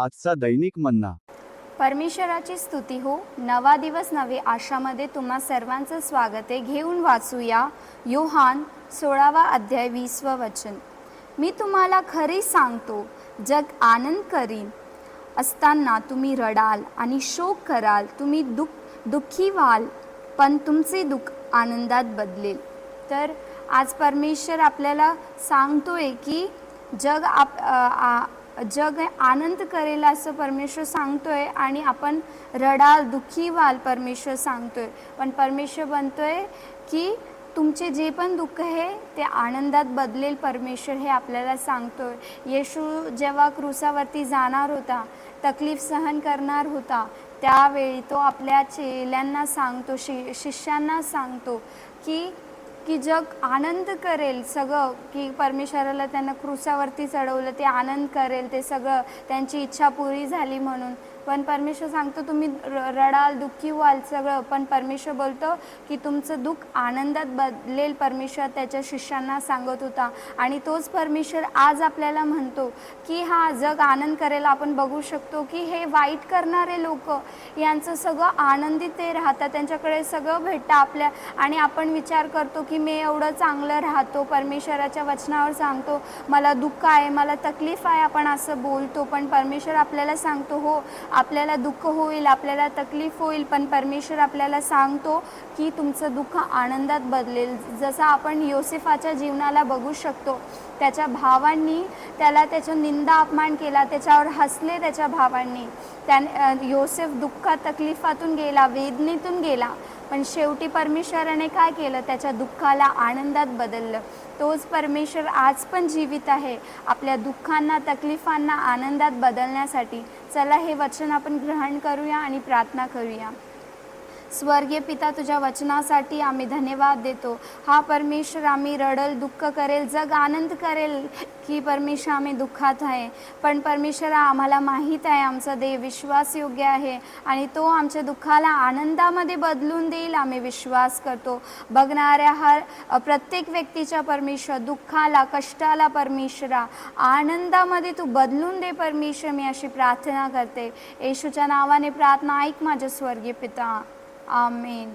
आजचा दैनिक मन्ना. परमेश्वराची स्तुती हो. नवा दिवस नवे आशामध्ये तुम्हा सर्वांचं स्वागत आहे. घेऊन वाचूया योहान 16वा अध्याय 20वं वचन. मी तुम्हाला खरी सांगतो, जग आनंद करीन असताना तुम्ही रडाल आणि शोक कराल. तुम्ही दुःखी व्हाल, पण तुमचे दुःख आनंदात बदलेल. तर आज परमेश्वर आपल्याला सांगतोय की जग आनंद करेल असं परमेश्वर सांगतोय आणि आपण रडाल, दुःखी व्हाल परमेश्वर सांगतोय. पण परमेश्वर म्हणतोय की तुमचे जे पण दुःख आहे ते आनंदात बदलेल. परमेश्वर हे आपल्याला सांगतोय. येशू जेव्हा क्रूसावरती जाणार होता, तकलीफ सहन करणार होता, त्यावेळी तो आपल्या चेल्यांना सांगतो, शिष्यांना सांगतो की जग आनंद करेल सगळं, की परमेश्वराला त्यांना क्रूसावरती चढवलं, ते आनंद करेल, ते सगळं त्यांची इच्छा पुरी झाली म्हणून. पण परमेश्वर सांगतो तुम्ही रडाल, दुःखी व्हाल सगळं, पण परमेश्वर बोलतो की तुमचं दुःख आनंदात बदलेल. परमेश्वर त्याच्या शिष्यांना सांगत होता. आणि तोच परमेश्वर आज आपल्याला म्हणतो की हा जग आनंद करेल. आपण बघू शकतो की हे वाईट करणारे लोक यांचं सगळं आनंदित ते राहतात, त्यांच्याकडे सगळं भेटतं आपल्या, आणि आपण विचार करतो की मी एवढं चांगलं राहतो, परमेश्वराच्या वचनावर सांगतो मला दुःख आहे, मला तकलीफ आहे, आपण असं बोलतो. पण परमेश्वर आपल्याला सांगतो हो, आपल्याला दुःख होईल, आपल्याला तकलीफ होईल, पण परमेश्वर आपल्याला सांगतो की तुमचं दुःख आनंदात बदलेल. जसं आपण योसेफाच्या जीवनाला बघू शकतो, त्याच्या भावांनी त्याचा निंदा अपमान केला, त्याच्यावर हसले त्याच्या भावांनी. योसेफ दुःखात तकलीफातून गेला, वेदनेतून गेला, पण शेवटी परमेश्वराने काय केलं, त्याच्या दुःखाला आनंदात बदललं. तोच परमेश्वर आज पण जीवित आहे आपल्या दुःखांना, तकलीफांना आनंदात बदलण्यासाठी. चला हे वचन आपण ग्रहण करूया आणि प्रार्थना करूया. स्वर्गीय पिता, तुझ्या वचनासाठी आम्ही धन्यवाद देतो. हा परमेश्वर, आम्ही रडल, दुःख करेल, जग आनंद करेल की परमेश्वर आम्ही दुःखात आहे, पण परमेश्वर आम्हाला माहीत आहे आमचा देव विश्वासयोग्य आहे आणि तो आमच्या दुःखाला आनंदामध्ये बदलून देईल. आम्ही विश्वास करतो. बघणाऱ्या प्रत्येक व्यक्तीच्या परमेश्वर दुःखाला, कष्टाला परमेश्वरा आनंदामध्ये तू बदलून दे परमेश्वर. मी अशी प्रार्थना करते. येशूच्या नावाने प्रार्थना ऐक माझ्या स्वर्गीय पिता. आमेन.